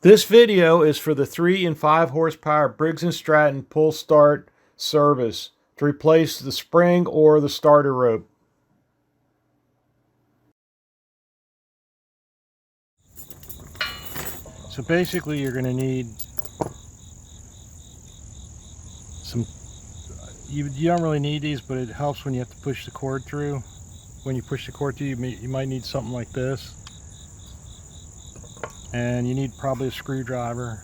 This video is for the 3 and 5 horsepower Briggs Stratton pull start service to replace the spring or the starter rope. So basically you're going to need some, you don't really need these, but it helps when you have to push the cord through. When you push the cord through, you might need something like this. And you need probably a screwdriver,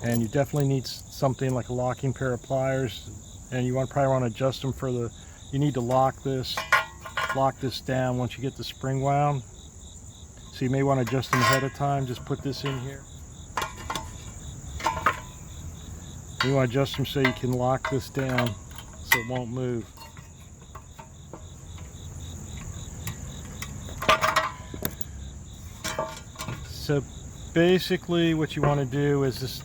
and you definitely need something like a locking pair of pliers, and you probably want to adjust them for the, you need to lock this down once you get the spring wound. So you may want to adjust them ahead of time. Just put this in here. You want to adjust them so you can lock this down so it won't move. So basically what you want to do is this,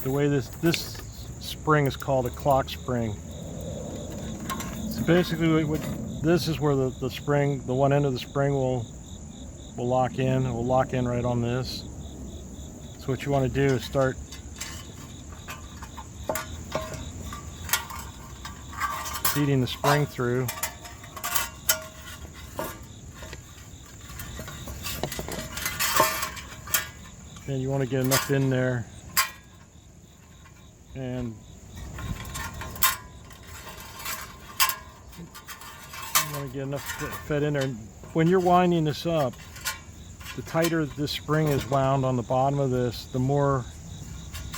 the way this spring is called a clock spring. So basically this is where the spring, the one end of the spring will lock in. It will lock in right on this. So what you want to do is start feeding the spring through. And you want to get enough in there, and you want to get enough fed in there. When you're winding this up, the tighter this spring is wound on the bottom of this, the more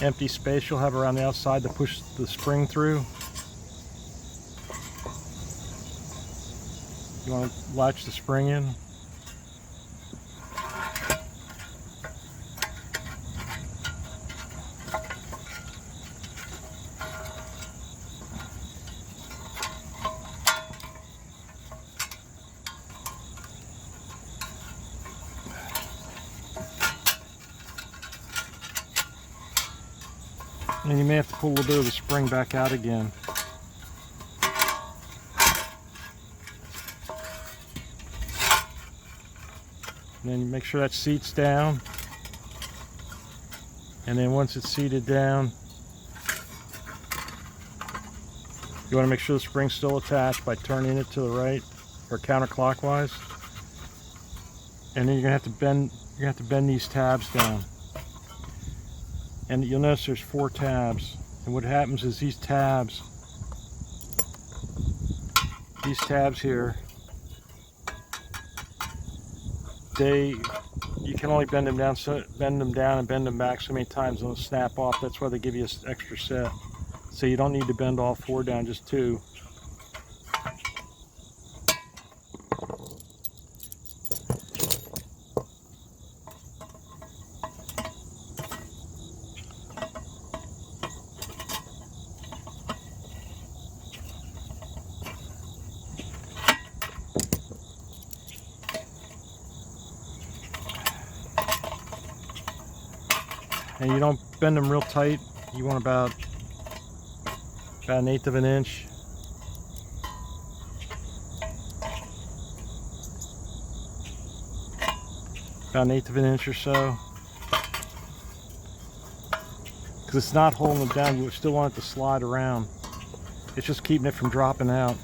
empty space you'll have around the outside to push the spring through. You want to latch the spring in. And you may have to pull a little bit of the spring back out again. And then you make sure that seats down. And then once it's seated down, you want to make sure the spring's still attached by turning it to the right or counterclockwise. And then you're gonna have to bend these tabs down. And you'll notice there's 4 tabs, and what happens is these tabs here, you can only bend them down and bend them back so many times and they'll snap off. That's why they give you an extra set. So you don't need to bend all 4 down, just 2. And you don't bend them real tight. You want about 1/8 of an inch. About 1/8 of an inch or so. Because it's not holding them down. You still want it to slide around. It's just keeping it from dropping out.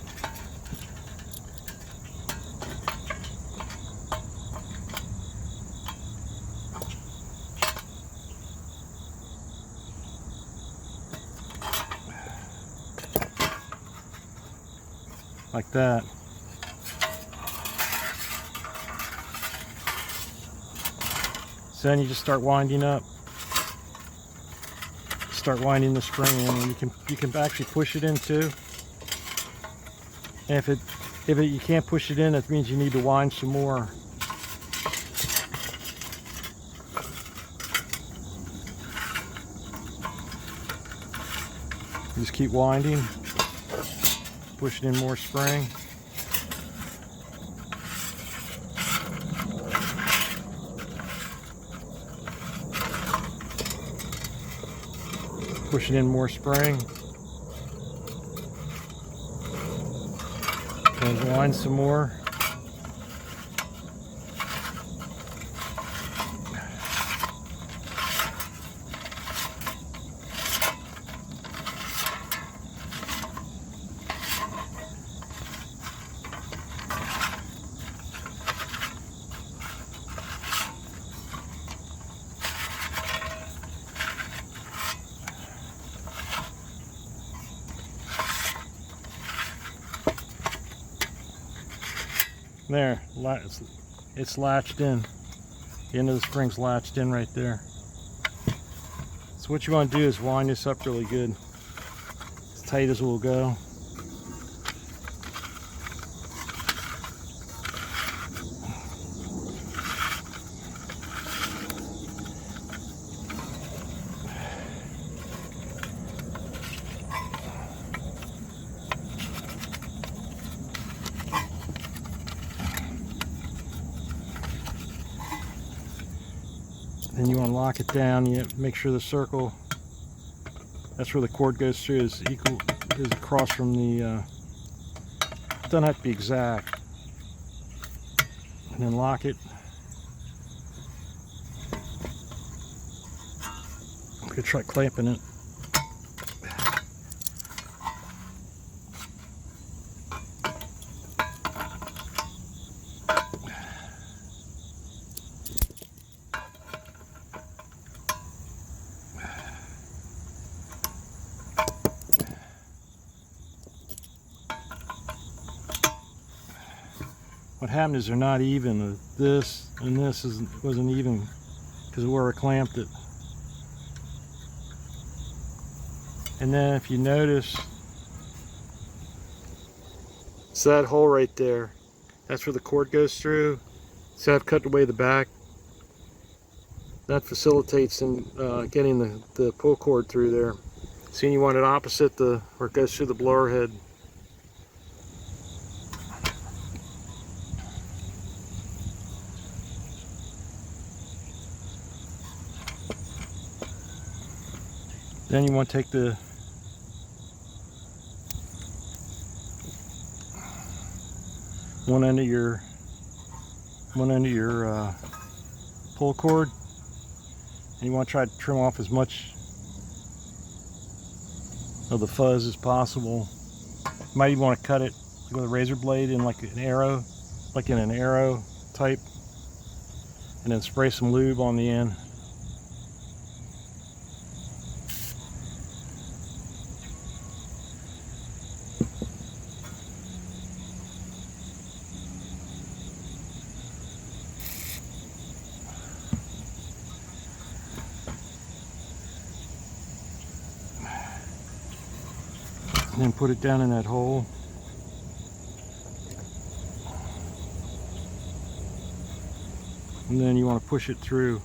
Like that. So then you just start winding up. Start winding the spring in, and you can actually push it in too. And if you can't push it in, that means you need to wind some more. You just keep winding. Pushing in more spring. Pushing in more spring. And wind some more. There, it's latched in. The end of the spring's latched in right there. So what you want to do is wind this up really good, as tight as it will go. Then you want to lock it down. You make sure the circle, that's where the cord goes through, is across from the, it doesn't have to be exact. And then lock it. I'm going to try clamping it. What happened is they're not even. This and this wasn't even because of where I clamped it. And then if you notice, it's that hole right there. That's where the cord goes through. So I've cut away the back. That facilitates in getting the pull cord through there. See, you want it opposite where it goes through the blower head. Then you want to take the one end of your pull cord, and you want to try to trim off as much of the fuzz as possible. You might even want to cut it with a razor blade in like an arrow, type, and then spray some lube on the end. And then put it down in that hole. And then you want to push it through.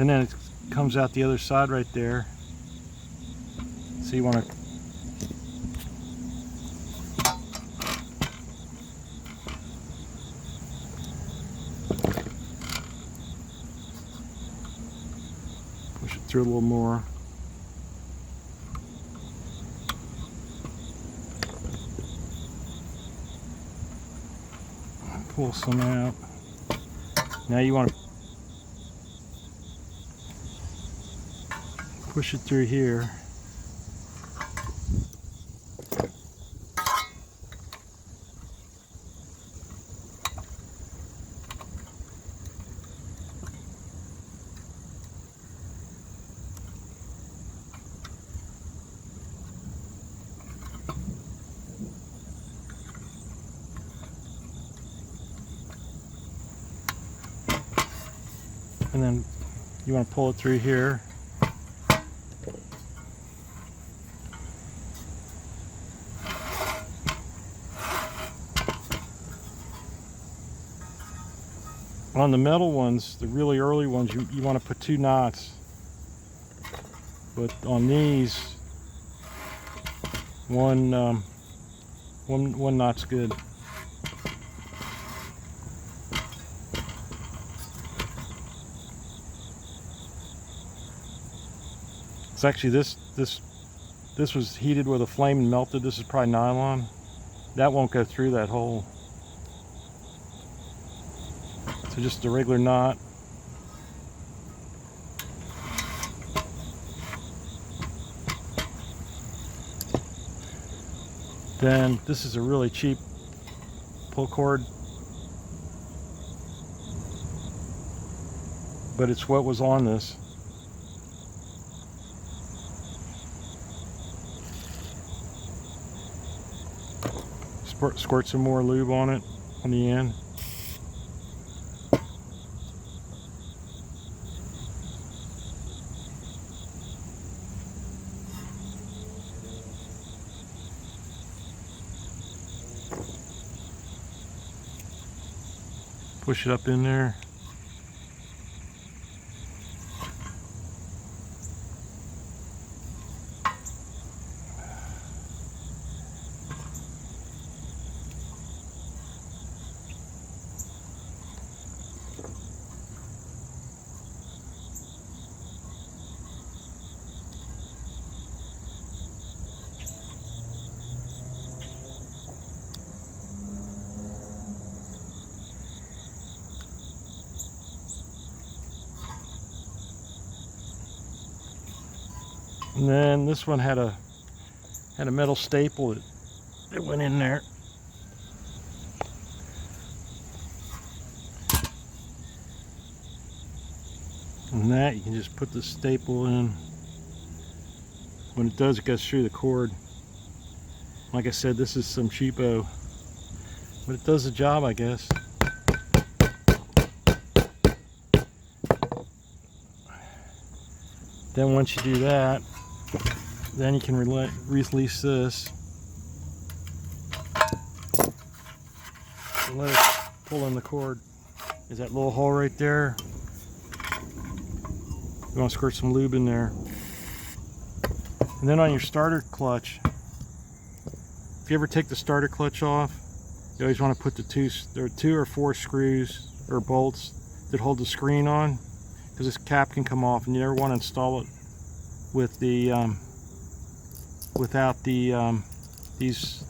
And then it comes out the other side right there. So you want to push it through a little more. Pull some out. Now you want to push it through here. And then you want to pull it through here. On the metal ones, the really early ones, you want to put 2 knots. But on these, one knot's good. It's actually this was heated with a flame and melted. This is probably nylon. that won't go through that hole. So just a regular knot. Then this is a really cheap pull cord, but it's what was on this. Squirt some more lube on it on the end. Push it up in there. And then this one had a metal staple that went in there. And that you can just put the staple in. When it does, it goes through the cord. Like I said, this is some cheapo, but it does the job, I guess. Then once you do that, then you can release this and let it pull in the cord. Is that little hole right there? You want to squirt some lube in there. And then on your starter clutch, if you ever take the starter clutch off, you always want to put there are 2 or 4 screws or bolts that hold the screen on, because this cap can come off, and you never want to install it with the without the these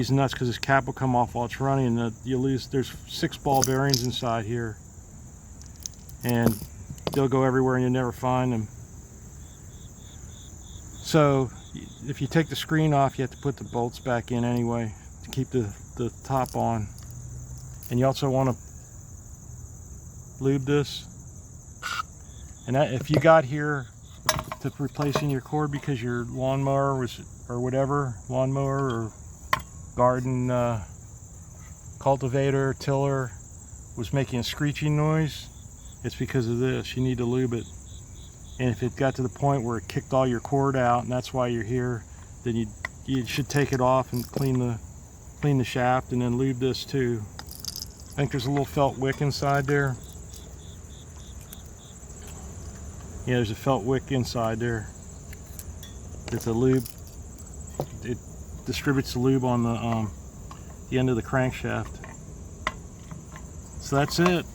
nuts, because this cap will come off while it's running, and you lose. There's 6 ball bearings inside here, and they'll go everywhere and you'll never find them. So if you take the screen off, you have to put the bolts back in anyway to keep the top on. And you also want to lube this. And that, if you got here to replacing your cord because your lawnmower was, or whatever, lawnmower or garden cultivator, tiller was making a screeching noise, it's because of this. You need to lube it. And if it got to the point where it kicked all your cord out and that's why you're here, then you should take it off and clean the shaft, and then lube this too. I think there's a little felt wick inside there. Yeah, there's a felt wick inside there. It's a lube. It distributes the lube on the end of the crankshaft. So that's it.